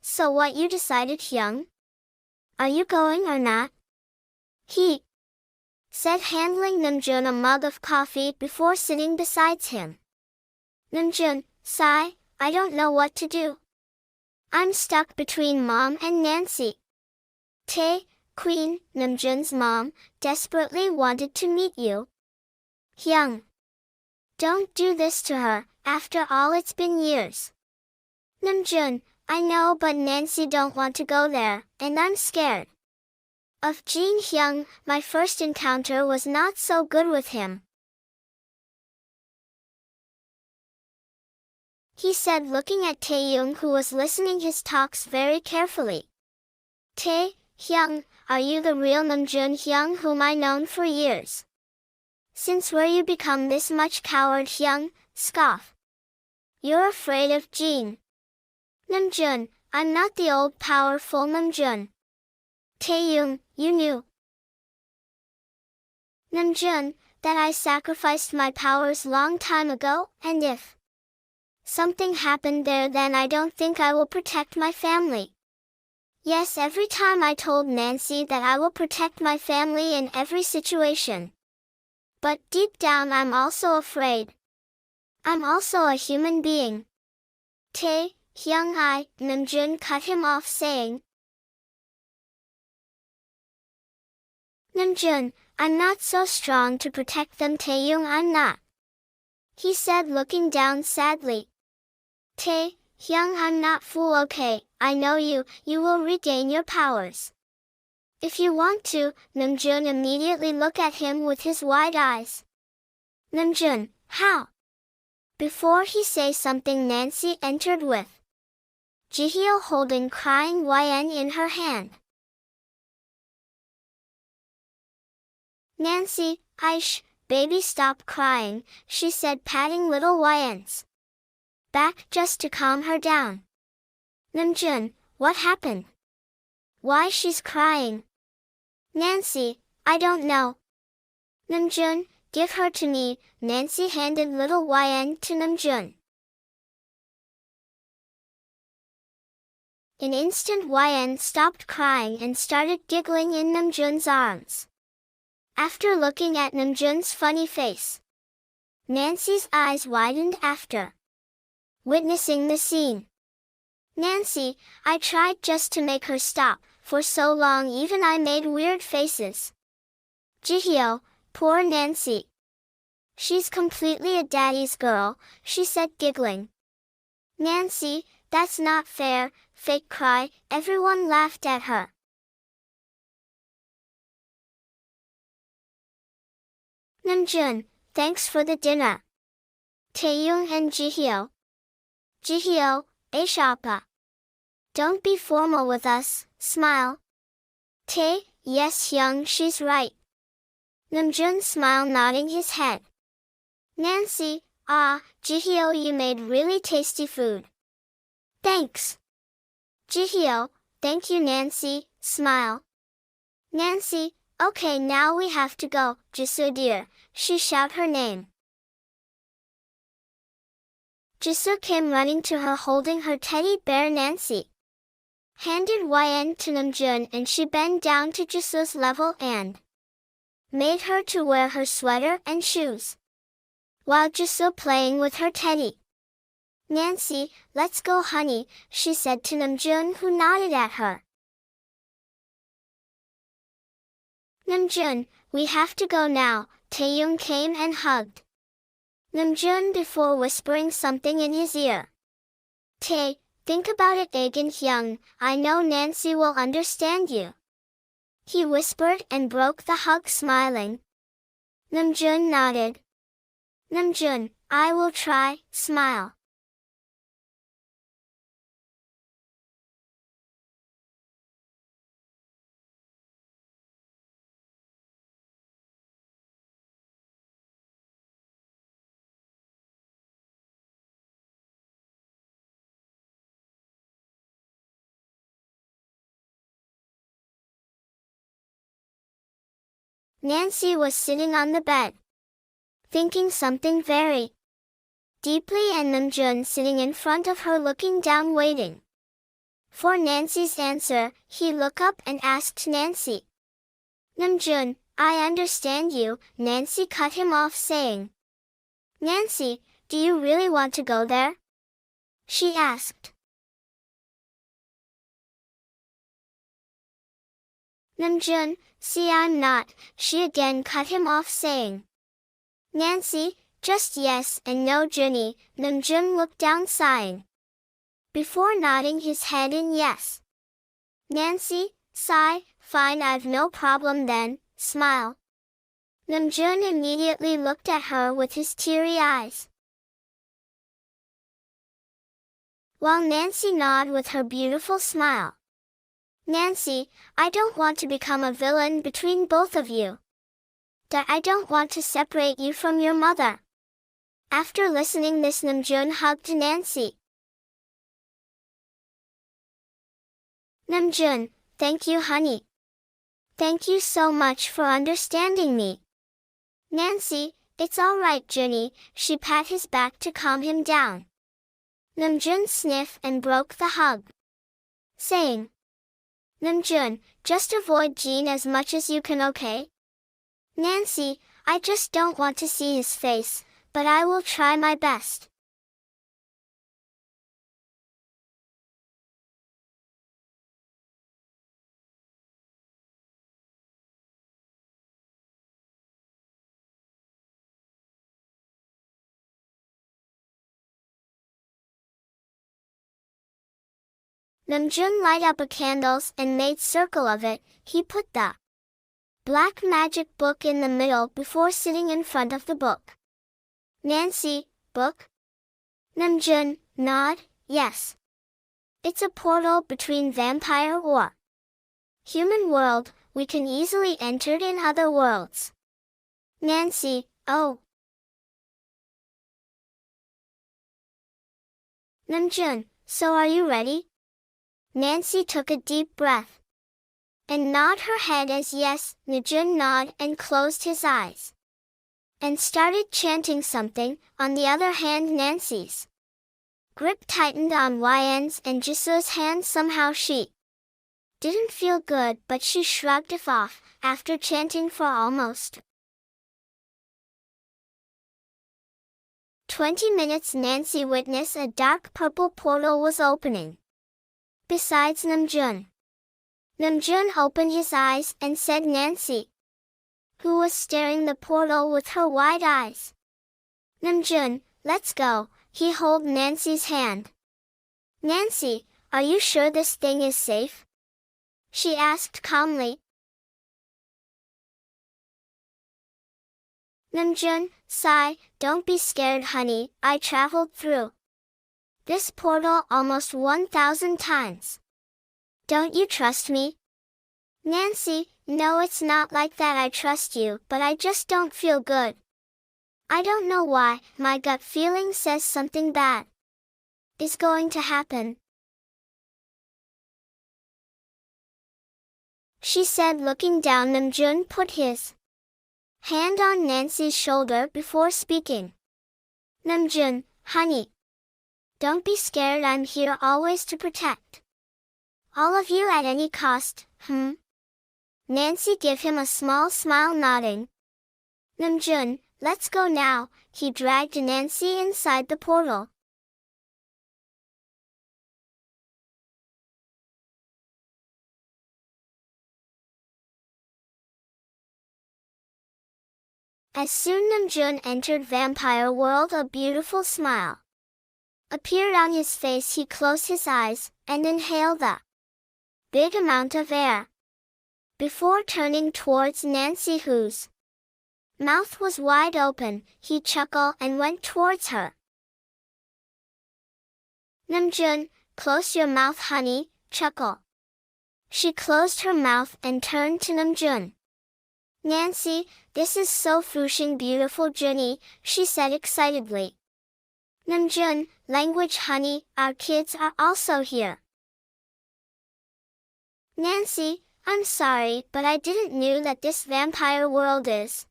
So what you decided, Hyung? Are you going or not? He said, handling Namjoon a mug of coffee before sitting beside him. Namjoon, sigh, I don't know what to do. I'm stuck between Mom and Nancy. Queen, Namjoon's mom, desperately wanted to meet you. Hyung, don't do this to her, after all it's been years. Namjoon, I know, but Nancy don't want to go there, and I'm scared. Of Jin Hyung, my first encounter was not so good with him. He said, looking at Taehyung, who was listening his talks very carefully. Hyung, are you the real Namjoon Hyung whom I known for years? Since where you become this much coward, Hyung? Scoff. You're afraid of Jin. Namjoon, I'm not the old powerful Namjoon. Taehyung, you knew. Namjoon, that I sacrificed my powers long time ago, and if something happened there, then I don't think I will protect my family. Yes, every time I told Nancy that I will protect my family in every situation. But deep down I'm also afraid. I'm also a human being. Hyung, Namjoon cut him off, saying, Namjoon, I'm not so strong to protect them. Taehyung, I'm not. He said, looking down sadly. Hyung, I'm not fool, okay, I know you will regain your powers. If you want to. Namjoon immediately looked at him with his wide eyes. Namjoon, how? Before he say something, Nancy entered with Jihyo holding crying Yn in her hand. Nancy, baby, stop crying, she said, patting little Yn's back just to calm her down. Namjoon, what happened? Why she's crying? Nancy, I don't know. Namjoon, give her to me. Nancy handed little Yn to Namjoon. In an instant, Yn stopped crying and started giggling in Namjoon's arms. After looking at Namjoon's funny face, Nancy's eyes widened after witnessing the scene. Nancy, I tried just to make her stop, for so long even I made weird faces. Jihyo, poor Nancy. She's completely a daddy's girl, she said, giggling. Nancy, that's not fair, fake cry, everyone laughed at her. Namjoon, thanks for the dinner. Taehyung and Jihyo. Jihyo, Ashapa. Don't be formal with us, smile. Yes Hyung, she's right. Namjoon smiled, nodding his head. Nancy, Jihyo, you made really tasty food. Thanks. Jihyo, thank you Nancy, smile. Nancy, okay, now we have to go, Jisoo dear, she shout her name. Jisoo came running to her, holding her teddy bear. Nancy handed Yn to Namjoon, and she bent down to Jisoo's level and made her to wear her sweater and shoes, while Jisoo playing with her teddy. Nancy, let's go honey, she said to Namjoon, who nodded at her. Namjoon, we have to go now. Taehyung came and hugged Namjoon before whispering something in his ear. Think about it again Hyung, I know Nancy will understand you. He whispered and broke the hug, smiling. Namjoon nodded. Namjoon, I will try, smile. Nancy was sitting on the bed, thinking something very deeply, and Namjoon sitting in front of her, looking down, waiting. For Nancy's answer, he looked up and asked Nancy. Namjoon, I understand you, Nancy cut him off saying. Nancy, do you really want to go there? She asked. Namjoon, see I'm not, she again cut him off saying. Nancy, just yes and no Junnie, Namjoon looked down sighing. Before nodding his head in yes. Nancy, sigh, fine I've no problem then, smile. Namjoon immediately looked at her with his teary eyes. While Nancy nodded with her beautiful smile. Nancy, I don't want to become a villain between both of you. I don't want to separate you from your mother. After listening this, Namjoon hugged Nancy. Namjoon, thank you honey. Thank you so much for understanding me. Nancy, it's alright Junnie, she pat his back to calm him down. Namjoon sniffed and broke the hug. Saying, Namjoon, just avoid Jean as much as you can, okay? Nancy, I just don't want to see his face, but I will try my best. Namjoon light up a candles and made circle of it. He put the black magic book in the middle before sitting in front of the book. Nancy, book? Namjoon, nod, yes. It's a portal between vampire or human world, we can easily enter in other worlds. Nancy, oh. Namjoon, so are you ready? Nancy took a deep breath and nodded her head as yes. Namjoon nodded and closed his eyes and started chanting something. On the other hand, Nancy's grip tightened on Yn's and Jisoo's hand. Somehow she didn't feel good, but she shrugged it off. After chanting for almost 20 minutes, Nancy witnessed a dark purple portal was opening. Besides Namjoon. Namjoon opened his eyes and said Nancy, who was staring the portal with her wide eyes. Namjoon, let's go. He held Nancy's hand. Nancy, are you sure this thing is safe? She asked calmly. Namjoon, sigh, don't be scared honey, I traveled through this portal almost 1,000 times. Don't you trust me? Nancy, no it's not like that, I trust you, but I just don't feel good. I don't know why, my gut feeling says something bad is going to happen. She said looking down. Namjoon put his hand on Nancy's shoulder before speaking. Namjoon, honey. Don't be scared, I'm here always to protect all of you at any cost, Nancy gave him a small smile nodding. Namjoon, let's go now. He dragged Nancy inside the portal. As soon Namjoon entered vampire world, a beautiful smile appeared on his face. He closed his eyes and inhaled the big amount of air before turning towards Nancy, whose mouth was wide open. He chuckled and went towards her. Namjoon, close your mouth honey, chuckle. She closed her mouth and turned to Namjoon. Nancy, this is so fushing beautiful Junnie, she said excitedly. Namjoon, language honey, our kids are also here. Nancy, I'm sorry, but I didn't knew that this vampire world is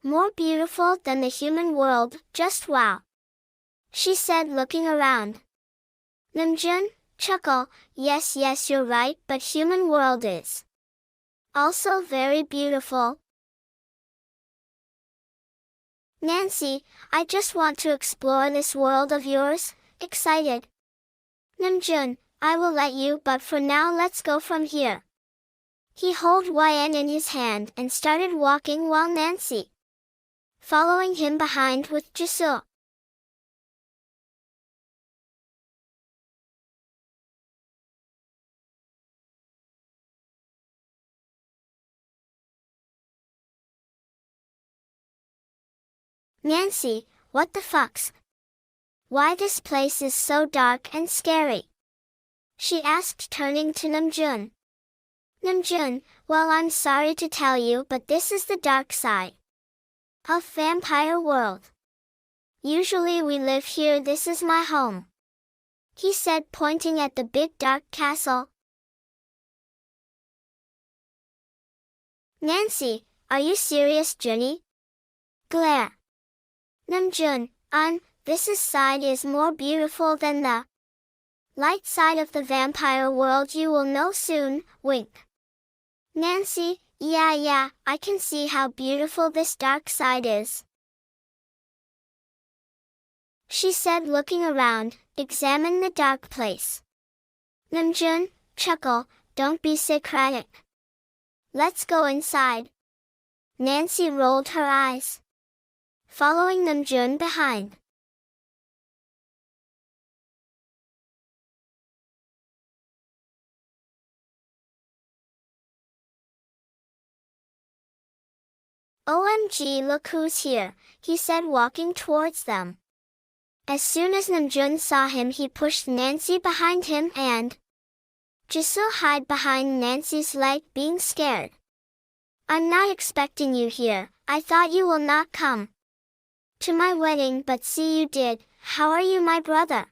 more beautiful than the human world, just wow. She said looking around. Namjoon, chuckle, yes you're right, but human world is also very beautiful. Nancy, I just want to explore this world of yours, excited. Namjoon, I will let you, but for now let's go from here. He held Yn in his hand and started walking while Nancy following him behind with Jisoo. Nancy, what the fucks? Why this place is so dark and scary? She asked, turning to Namjoon. Namjoon, well, I'm sorry to tell you, but this is the dark side of vampire world. Usually we live here, this is my home, he said, pointing at the big dark castle. Nancy, are you serious, Junnie? Glare. Namjoon, this side is more beautiful than the light side of the vampire world, you will know soon, wink. Nancy, yeah, I can see how beautiful this dark side is, she said, looking around, examine the dark place. Namjoon, chuckle, don't be Socratic. Let's go inside. Nancy rolled her eyes, following Namjoon behind. OMG, look who's here, he said, walking towards them. As soon as Namjoon saw him, he pushed Nancy behind him and Jisoo hid behind Nancy's leg, being scared. I'm not expecting you here, I thought you will not come to my wedding, but see you did. How are you, my brother?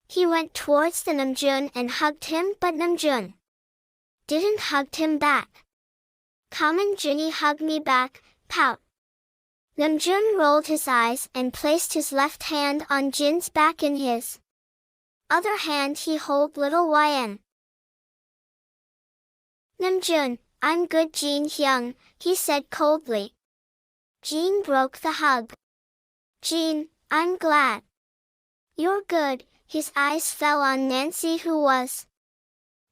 He went towards the Namjoon and hugged him, but Namjoon didn't hug him back. Come on, Junnie, hug me back, pout. Namjoon rolled his eyes and placed his left hand on Jin's back. In his other hand he held little Yn. Namjoon, I'm good, Jin, he said coldly. Jin broke the hug. Jin, I'm glad you're good. His eyes fell on Nancy, who was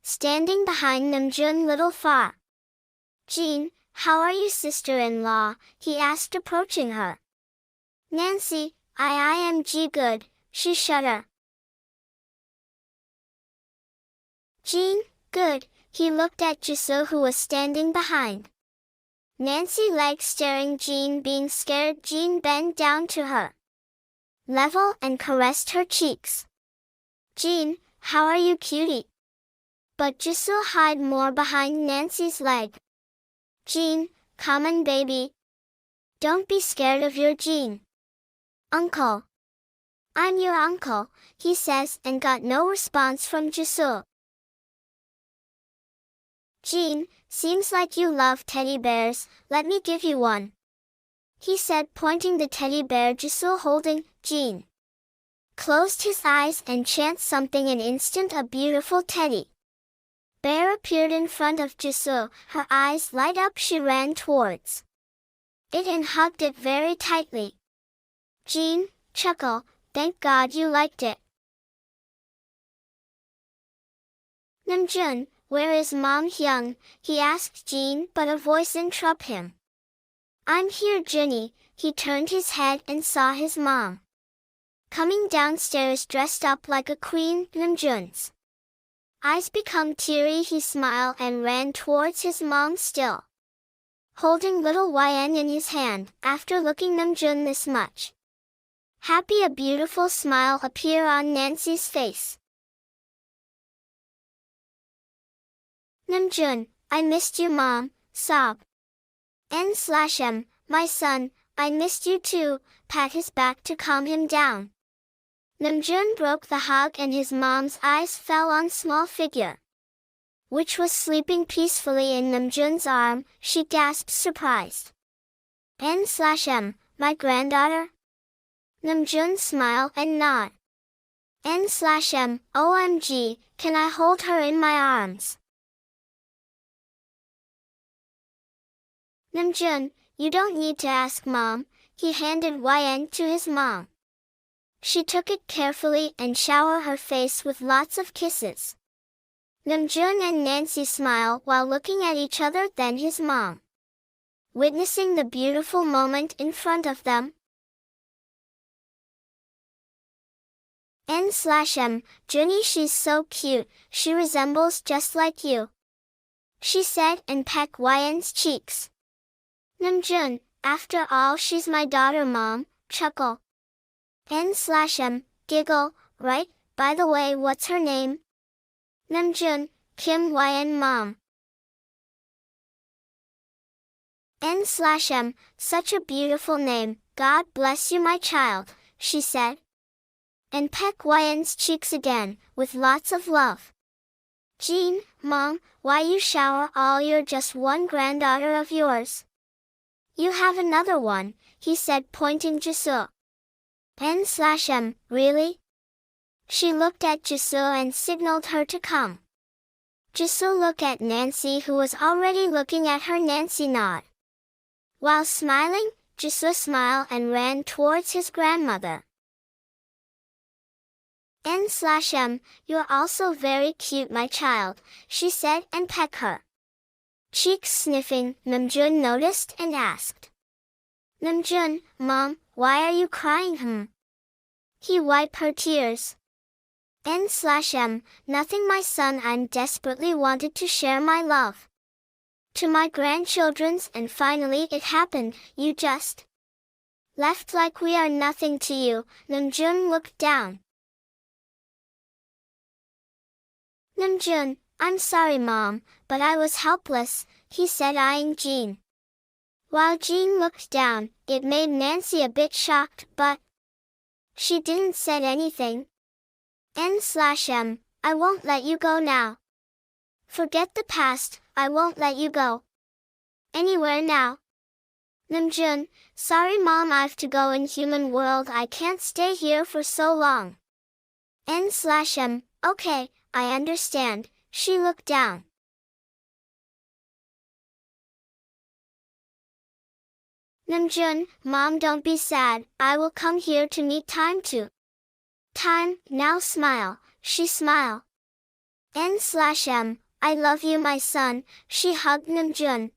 standing behind Namjoon little far. Jin, how are you, sister-in-law? He asked, approaching her. Nancy, I am good, she shuddered. Jin, good, he looked at Jisoo, who was standing behind Nancy leg, staring. Jin, being scared, Jin bent down to her level and caressed her cheeks. Jin, how are you, cutie? But Jisoo hid more behind Nancy's leg. Jin, come on, baby. Don't be scared of your Jin. Uncle. I'm your uncle, he says, and got no response from Jisoo. Jin, seems like you love teddy bears, let me give you one, he said, pointing the teddy bear Jisoo holding. Jin closed his eyes and chanted something. An instant, a beautiful teddy bear appeared in front of Jisoo. Her eyes light up, she ran towards it and hugged it very tightly. Jin, chuckle, thank God you liked it. Namjoon, where is Mom Hyung? He asked Jin, but a voice interrupted him. I'm here, Junnie. He turned his head and saw his mom coming downstairs dressed up like a queen. Namjoon's eyes become teary. He smiled and ran towards his mom, still holding little Yn in his hand. After looking Namjoon this much happy, a beautiful smile appeared on Nancy's face. Namjoon, I missed you, Mom, sob. N/M, my son, I missed you too, pat his back to calm him down. Namjoon broke the hug and his mom's eyes fell on small figure, which was sleeping peacefully in Namjoon's arm. She gasped, surprised. N/M, my granddaughter? Namjoon smiled and nod. N/M, OMG, can I hold her in my arms? Namjoon, you don't need to ask mom, he handed YN to his mom. She took it carefully and showered her face with lots of kisses. Namjoon and Nancy smile while looking at each other, then his mom. Witnessing the beautiful moment in front of them. N/M, Junnie, she's so cute, she resembles just like you, she said and pecked YN's cheeks. Namjoon, after all she's my daughter mom, chuckle. N/M, giggle, right, by the way what's her name? Namjoon, Kim YN mom. N/M, such a beautiful name, God bless you my child, she said. And peck YN's cheeks again, with lots of love. Jin, mom, why you shower all your just one granddaughter of yours? You have another one, he said pointing Jisoo. N/M, really? She looked at Jisoo and signaled her to come. Jisoo looked at Nancy who was already looking at her. Nancy nod. While smiling, Jisoo smiled and ran towards his grandmother. N/M, you're also very cute my child, she said and pecked her. Cheeks sniffing, Namjoon noticed and asked. Namjoon, mom, why are you crying? He wiped her tears. N/M, nothing my son, I'm desperately wanted to share my love to my grandchildren's and finally it happened, you just left like we are nothing to you. Namjoon looked down. Namjoon, I'm sorry mom, but I was helpless, he said eyeing Jin. While Jin looked down, it made Nancy a bit shocked, but she didn't said anything. N/M, I won't let you go now. Forget the past, I won't let you go anywhere now. Namjoon, sorry mom, I've to go in human world, I can't stay here for so long. N/M, okay, I understand, she looked down. Namjoon, mom don't be sad, I will come here to meet time too. Time, now smile, she smiled. N/M, I love you my son, she hugged Namjoon.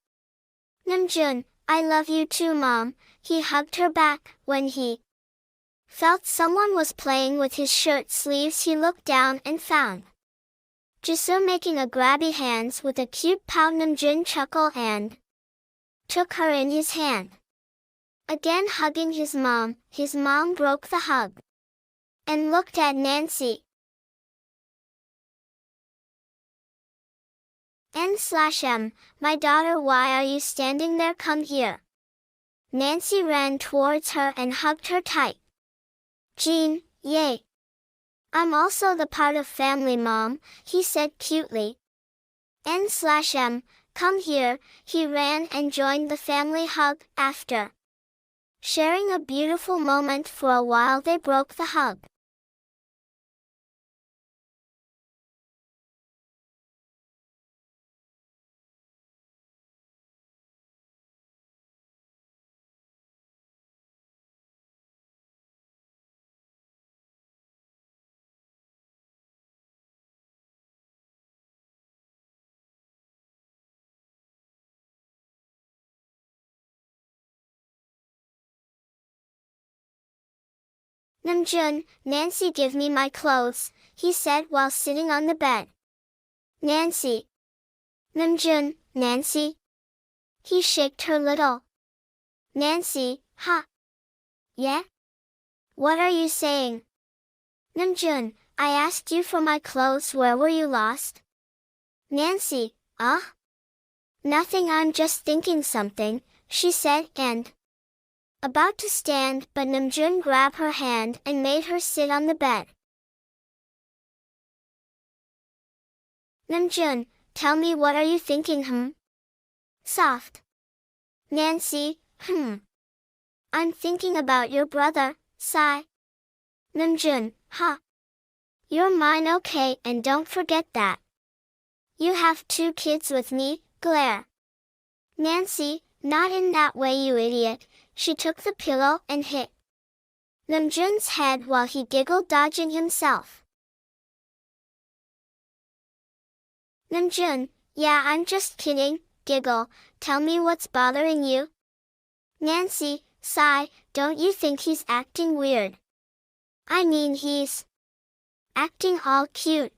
Namjoon, I love you too mom, he hugged her back. When he felt someone was playing with his shirt sleeves, he looked down and found Jisoo making a grabby hands with a cute pout. Namjoon chuckled and took her in his hand. Again hugging his mom broke the hug and looked at Nancy. N/M, my daughter, why are you standing there? Come here. Nancy ran towards her and hugged her tight. Jin, yay. I'm also the part of family mom, he said cutely. N/M, come here, he ran and joined the family hug. After sharing a beautiful moment for a while, they broke the hug. Namjoon, Nancy, give me my clothes, he said while sitting on the bed. Nancy. Namjoon, Nancy. He shaked her little. Nancy, huh? Yeah? What are you saying? Namjoon, I asked you for my clothes, where were you lost? Nancy, nothing, I'm just thinking something, she said and about to stand, but Namjoon grabbed her hand and made her sit on the bed. Namjoon, tell me, what are you thinking? Soft. Nancy, I'm thinking about your brother, Psy. Namjoon, huh? You're mine, okay, and don't forget that. You have 2 kids with me, glare. Nancy, not in that way, you idiot. She took the pillow and hit Namjoon's head while he giggled, dodging himself. Namjoon, yeah, I'm just kidding, giggle, tell me what's bothering you? Nancy, sigh, don't you think he's acting weird? I mean, he's acting all cute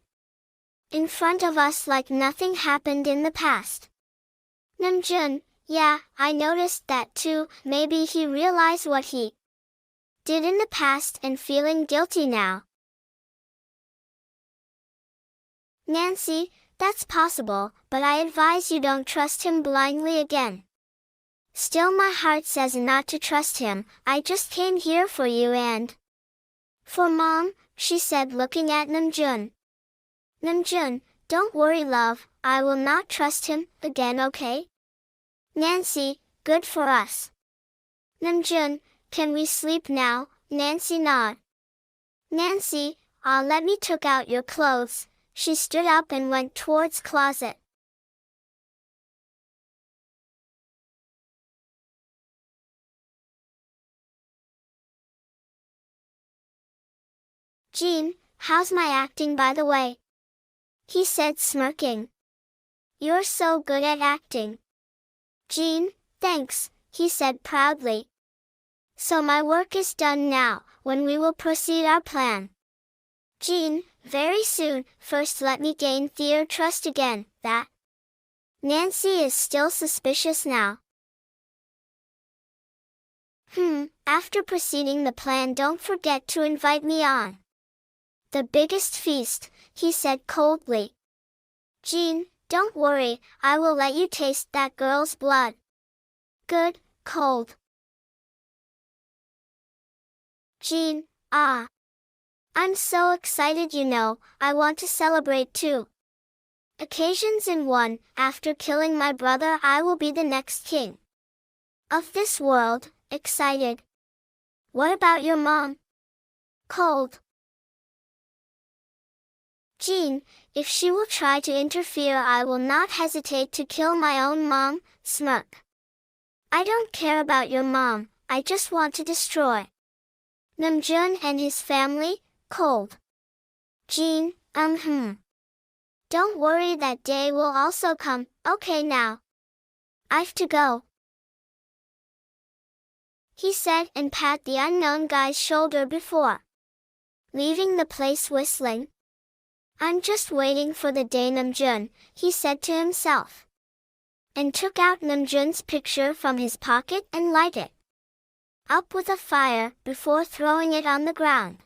in front of us like nothing happened in the past. Namjoon, yeah, I noticed that too. Maybe he realized what he did in the past and feeling guilty now. Nancy, that's possible, but I advise you don't trust him blindly again. Still, my heart says not to trust him. I just came here for you and for Mom, she said, looking at Namjoon. Namjoon, don't worry, love, I will not trust him again, okay? Nancy, good for us. Namjoon, can we sleep now? Nancy nod. Nancy, let me took out your clothes. She stood up and went towards closet. Jin, how's my acting, by the way? He said, smirking. You're so good at acting. Jin, thanks, he said proudly. So my work is done now, when we will proceed our plan. Jin, very soon, first let me gain their trust again, that. Nancy is still suspicious now. After proceeding the plan, don't forget to invite me on the biggest feast, he said coldly. Jin, don't worry, I will let you taste that girl's blood. Good, cold. Jin, I'm so excited, you know, I want to celebrate too. Occasions in one, after killing my brother I will be the next king of this world, excited. What about your mom? Cold. Jin, if she will try to interfere I will not hesitate to kill my own mom, smirk. I don't care about your mom, I just want to destroy Namjoon and his family, cold. Jin, Don't worry, that day will also come, okay now. I've to go, he said and pat the unknown guy's shoulder before leaving the place, whistling. I'm just waiting for the day, Namjoon, he said to himself, and took out Namjoon's picture from his pocket and lighted it up with a fire before throwing it on the ground.